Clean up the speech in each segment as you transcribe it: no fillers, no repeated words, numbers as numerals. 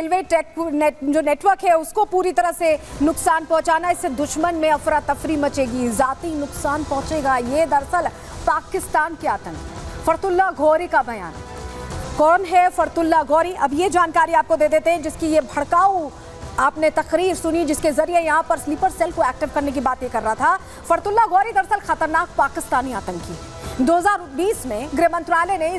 Railway जो network है उसको पूरी तरह से नुकसान पहुंचाना, इससे दुश्मन में अफरा तफरी मचेगी, जाती नुकसान पहुंचेगा। ये दरअसल पाकिस्तान के आतंकी फरतुल्ला घौरी का बयान। कौन है फरतुल्ला घौरी, अब ये जानकारी आपको दे देते हैं, जिसकी ये भड़काऊ आपने तकरीर सुनी, जिसके जरिए यहाँ पर स्लीपर सेल को एक्टिव करने की बात कर रहा था। फरतुल्ला घौरी दरअसल खतरनाक पाकिस्तानी आतंकी है। 2020 में गृह मंत्रालय ने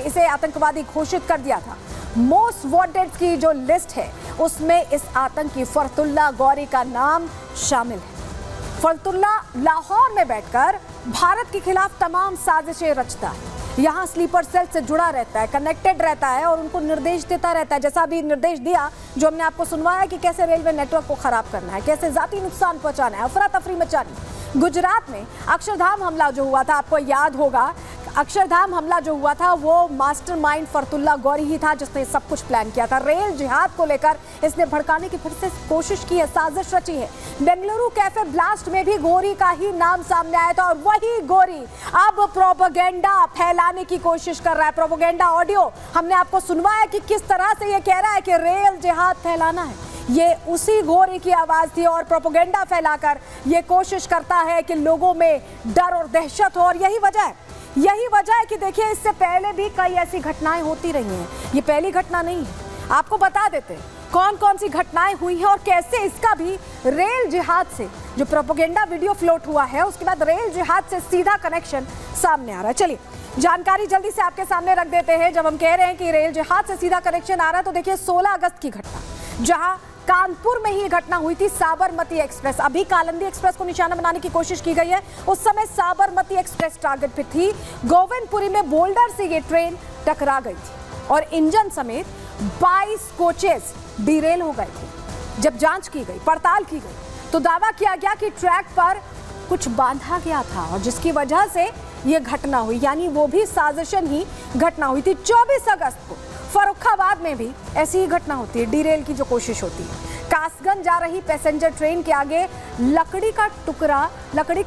इसे आतंकवादी घोषित कर दिया था। मोस्ट वांटेड की जो लिस्ट है उसमें इस आतंकी फरतुल्ला घौरी का नाम शामिल है। फरतुल्ला लाहौर में बैठकर भारत के खिलाफ तमाम साजिशें रचता है, यहाँ स्लीपर सेल से जुड़ा रहता है, कनेक्टेड रहता है और उनको निर्देश देता रहता है। जैसा अभी निर्देश दिया जो हमने आपको सुनवाया कि कैसे रेलवे नेटवर्क को खराब करना है, कैसे जाती नुकसान पहुंचाना है, अफरा तफरी मचानी। गुजरात में अक्षरधाम हमला जो हुआ था, आपको याद होगा, अक्षरधाम हमला जो हुआ था वो मास्टरमाइंड फरतुल्ला घौरी ही था जिसने सब कुछ प्लान किया था। रेल जिहाद को लेकर इसने भड़काने की फिर से कोशिश की है, साजिश रची है। बेंगलुरु कैफे ब्लास्ट में भी घौरी का ही नाम सामने आया था और वही घौरी अब प्रोपेगेंडा फैलाने की कोशिश कर रहा है। प्रोपेगेंडा ऑडियो हमने आपको सुनवाया कि किस तरह से ये कह रहा है कि रेल जिहाद फैलाना है। ये उसी घौरी की आवाज थी और प्रोपेगेंडा फैलाकर ये कोशिश करता है कि लोगों में डर और दहशत हो। और यही वजह है कि देखिए इससे पहले भी कई ऐसी घटनाएं होती रही हैं, ये पहली घटना नहीं है। आपको बता देते हैं कौन कौन सी घटनाएं हुई हैं और कैसे इसका भी रेल जिहाद से, जो प्रोपेगेंडा वीडियो फ्लोट हुआ है उसके बाद रेल जिहाद से सीधा कनेक्शन सामने आ रहा है। चलिए जानकारी जल्दी से आपके सामने रख देते हैं। जब हम कह रहे हैं कि रेल जिहाद से सीधा कनेक्शन आ रहा है तो देखिए 16 अगस्त की घटना, जहां कानपुर में ही घटना हुई थी। साबरमती एक्सप्रेस, अभी कालिंदी एक्सप्रेस को निशाना बनाने की कोशिश की गई है, उस समय साबरमती एक्सप्रेस टारगेट पे थी। गोविंदपुरी में बोल्डर से ये ट्रेन टकरा गई थी और इंजन समेत 22 कोचेस डिरेल हो गए थे। जब जांच की गई, पड़ताल की गई तो दावा किया गया कि ट्रैक पर कुछ बांधा गया था और जिसकी वजह से ये घटना हुई, यानी वो भी साजिशन ही घटना हुई थी। 24 अगस्त को फर्रुखाबाद में भी ऐसी ही घटना होती है, डिरेल की जो कोशिश होती है। कासगंज जा रही पैसेंजर ट्रेन के आगे लकड़ी का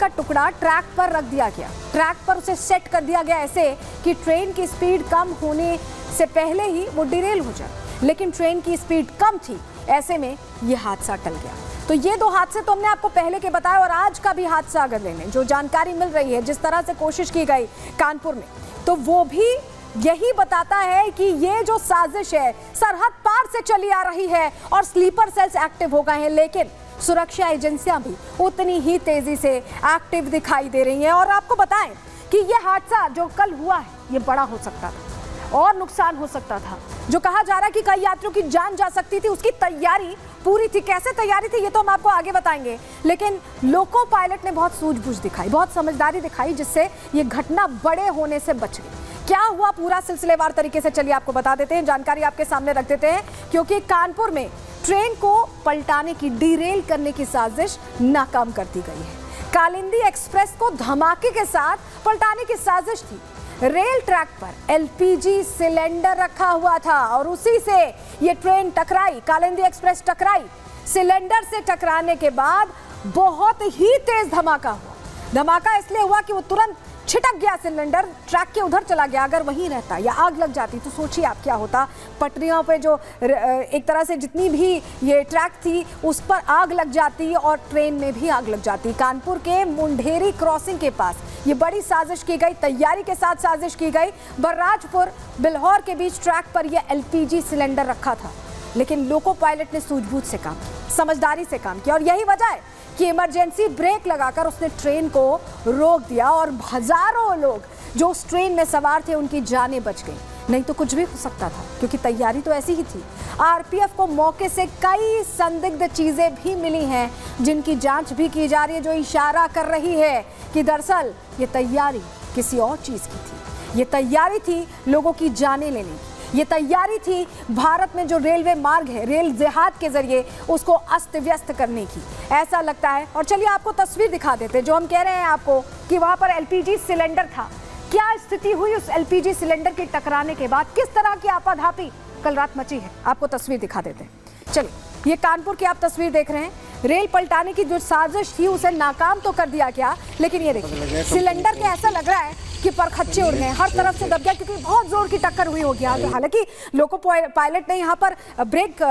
टुकड़ा ट्रैक पर रख दिया गया, ट्रैक पर उसे सेट कर दिया गया ऐसे कि ट्रेन की स्पीड कम होने से पहले ही वो डिरेल हो जाए, लेकिन ट्रेन की स्पीड कम थी, ऐसे में ये हादसा टल गया। तो ये दो हादसे तो हमने आपको पहले के बताया और आज का भी हादसा अगर लेने जो जानकारी मिल रही है, जिस तरह से कोशिश की गई कानपुर में, तो वो भी यही बताता है कि ये जो साजिश है सरहद पार से चली आ रही है और स्लीपर सेल्स एक्टिव हो गए हैं, लेकिन सुरक्षा एजेंसियां भी उतनी ही तेजी से एक्टिव दिखाई दे रही हैं। और आपको बताएं कि ये हादसा जो कल हुआ है ये बड़ा हो सकता था और नुकसान हो सकता था। जो कहा जा रहा है कि कई यात्रियों की जान जा सकती थी, उसकी तैयारी पूरी थी। कैसे तैयारी थी ये तो हम आपको आगे बताएंगे, लेकिन लोको पायलट ने बहुत सूझबूझ दिखाई, बहुत समझदारी दिखाई, जिससे ये घटना बड़े होने से बच गई। क्या हुआ पूरा सिलसिलेवार तरीके से चलिए आपको बता देते हैं, जानकारी आपके सामने रख देते हैं, क्योंकि कानपुर में ट्रेन को पलटाने की, डिरेल करने की साजिश नाकाम कर दी गई है। कालिंदी एक्सप्रेस को धमाके के साथ पलटाने की साजिश थी। रेल ट्रैक पर एलपीजी सिलेंडर रखा हुआ था और उसी से ये ट्रेन टकराई, कालिंदी एक्सप्रेस टकराई। सिलेंडर से टकराने के बाद बहुत ही तेज धमाका हुआ। धमाका इसलिए हुआ कि वो तुरंत छिटक गया, सिलेंडर ट्रैक के उधर चला गया। अगर वहीं रहता या आग लग जाती तो सोचिए आप क्या होता। पटरियों पे जो एक तरह से जितनी भी ये ट्रैक थी उस पर आग लग जाती और ट्रेन में भी आग लग जाती। कानपुर के मुंडेरी क्रॉसिंग के पास ये बड़ी साजिश की गई, तैयारी के साथ साजिश की गई। बर्राजपुर बिल्हौर के बीच ट्रैक पर यह एलपीजी सिलेंडर रखा था, लेकिन लोको पायलट ने सूझबूझ से काम किया, समझदारी से काम किया और यही वजह है कि इमरजेंसी ब्रेक लगाकर उसने ट्रेन को रोक दिया और हजारों लोग जो उस ट्रेन में सवार थे उनकी जानें बच गई। नहीं तो कुछ भी हो सकता था, क्योंकि तैयारी तो ऐसी ही थी। आरपीएफ को मौके से कई संदिग्ध चीजें भी मिली हैं जिनकी जांच भी की जा रही है, जो इशारा कर रही है कि दरअसल ये तैयारी किसी और चीज की थी। ये तैयारी थी लोगों की जानें लेने की, ये तैयारी थी भारत में जो रेलवे मार्ग है, रेल जिहाद के जरिए उसको अस्त व्यस्त करने की, ऐसा लगता है। और चलिए आपको तस्वीर दिखा देते हैं, जो हम कह रहे हैं आपको कि वहां पर एलपीजी सिलेंडर था। क्या स्थिति हुई उस एलपीजी सिलेंडर के टकराने के बाद, किस तरह की आपाधापी कल रात मची है, आपको तस्वीर दिखा देते हैं। चलिए ये कानपुर की आप तस्वीर देख रहे हैं, रेल पलटाने की जो साजिश थी उसे नाकाम तो कर दिया गया, लेकिन ये देखिए सिलेंडर के ऐसा लग रहा है कि परखच्चे उड़ गए, हर तरफ से दब गया क्योंकि बहुत जोर की टक्कर हुई होगी। हालांकि लोको पायलट ने यहाँ पर ब्रेक,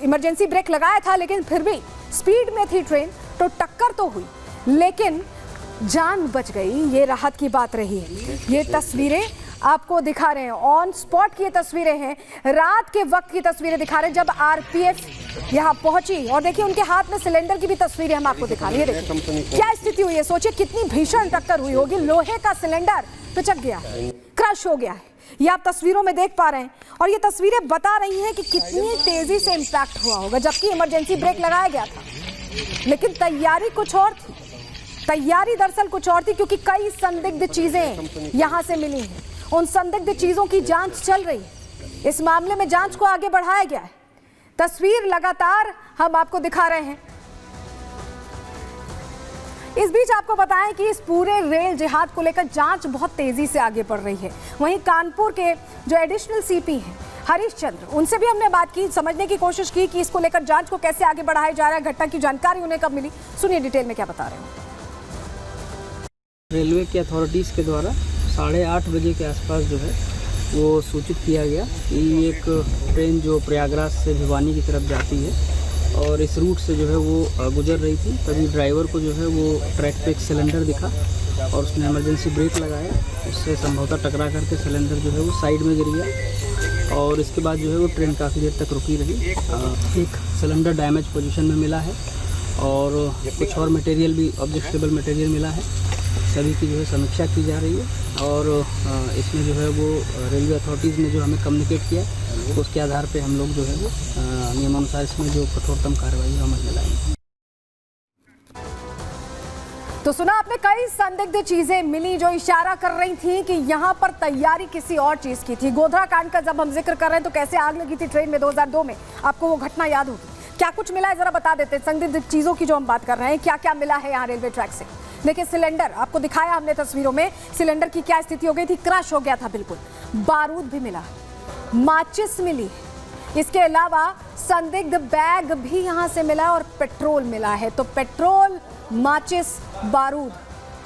इमरजेंसी ब्रेक लगाया था, लेकिन फिर भी स्पीड में थी ट्रेन, तो टक्कर तो हुई लेकिन जान बच गई। ये राहत की बात रही है। ये तस्वीरें आपको दिखा रहे हैं, ऑन स्पॉट की ये तस्वीरें हैं, रात के वक्त की तस्वीरें दिखा रहे हैं जब आरपीएफ यहाँ पहुंची। और देखिए उनके हाथ में सिलेंडर की भी तस्वीरें हम आपको दिखा रहे हैं। देखिए क्या स्थिति हुई है, सोचिए कितनी भीषण टक्कर हुई होगी। लोहे का सिलेंडर पिचक गया, क्रश हो गया है, ये आप तस्वीरों में देख पा रहे हैं। और ये तस्वीरें बता रही हैं कि कितनी तेजी से इंपैक्ट हुआ होगा, जबकि इमरजेंसी ब्रेक लगाया गया था, लेकिन तैयारी कुछ और थी। तैयारी दरअसल कुछ और थी, क्योंकि कई संदिग्ध चीजें यहां से मिली हैं। उन संदिग्ध चीजों की जांच चल रही है। इस मामले में जांच को आगे बढ़ाया गया है। तस्वीर लगातार हम आपको दिखा रहे हैं। इस बीच आपको बताएं कि इस पूरे रेल जिहाद को लेकर जांच बहुत तेजी से आगे बढ़ रही है। वहीं कानपुर के जो एडिशनल सीपी हैं हरीश चंद्र, उनसे भी हमने बात की, समझने की कोशिश की कि इसको लेकर जांच को कैसे आगे बढ़ाया जा रहा है, घटना की जानकारी उन्हें कब मिली। सुनिए डिटेल में क्या बता रहे हैं। रेलवे की अथॉरिटीज़ के द्वारा 8:30 बजे के आसपास जो है वो सूचित किया गया कि एक ट्रेन जो प्रयागराज से भिवानी की तरफ जाती है और इस रूट से जो है वो गुजर रही थी। तभी ड्राइवर को जो है वो ट्रैक पे एक सिलेंडर दिखा और उसने इमरजेंसी ब्रेक लगाया, उससे संभवतः टकरा करके सिलेंडर जो है वो साइड में गिर गया और इसके बाद जो है वो ट्रेन काफ़ी देर तक रुकी रही। एक सिलेंडर डैमेज पोजीशन में मिला है और कुछ और मटेरियल भी, ऑब्जेक्टेबल मटेरियल मिला है। सभी की जो है समीक्षा की जा रही है और इसमें जो है वो रेलवे अथॉरिटीज़ ने जो हमें कम्युनिकेट किया, उसके आधार पे हम लोग जो है वो नियमानुसार इसमें जो कठोरतम कार्रवाई अमल में लाएंगे। तो सुना आपने, कई संदिग्ध चीजें मिली जो इशारा कर रही थी कि यहाँ पर तैयारी किसी और चीज की थी। गोधरा कांड का जब हम जिक्र कर रहे हैं तो कैसे आग लगी थी ट्रेन में 2002 में, आपको वो घटना याद होगी। क्या कुछ मिला है जरा बता देते हैं। संदिग्ध चीजों की जो हम बात कर रहे हैं, क्या क्या मिला है यहाँ रेलवे ट्रैक से। देखिए सिलेंडर आपको दिखाया हमने तस्वीरों में, सिलेंडर की क्या स्थिति हो गई थी, क्रश हो गया था बिल्कुल। बारूद भी मिला, माचिस मिली, इसके अलावा संदिग्ध बैग भी यहाँ से मिला और पेट्रोल मिला है। तो पेट्रोल, माचिस, बारूद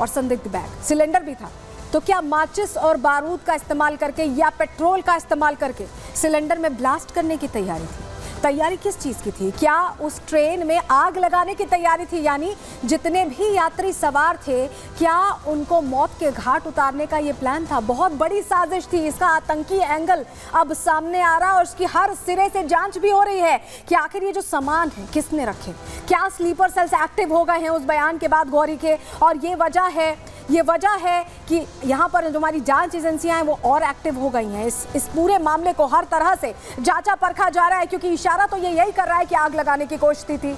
और संदिग्ध बैग, सिलेंडर भी था। तो क्या माचिस और बारूद का इस्तेमाल करके या पेट्रोल का इस्तेमाल करके सिलेंडर में ब्लास्ट करने की तैयारी थी? तैयारी किस चीज़ की थी? क्या उस ट्रेन में आग लगाने की तैयारी थी? यानी जितने भी यात्री सवार थे, क्या उनको मौत के घाट उतारने का ये प्लान था? बहुत बड़ी साजिश थी। इसका आतंकी एंगल अब सामने आ रहा है और उसकी हर सिरे से जांच भी हो रही है कि आखिर ये जो सामान है किसने रखे, क्या स्लीपर सेल्स एक्टिव हो गए हैं उस बयान के बाद गौरी के। और ये वजह है कि यहाँ पर जो हमारी जांच एजेंसियां हैं वो और एक्टिव हो गई हैं। इस पूरे मामले को हर तरह से जांचा परखा जा रहा है, क्योंकि इशारा तो ये यही कर रहा है कि आग लगाने की कोशिश थी।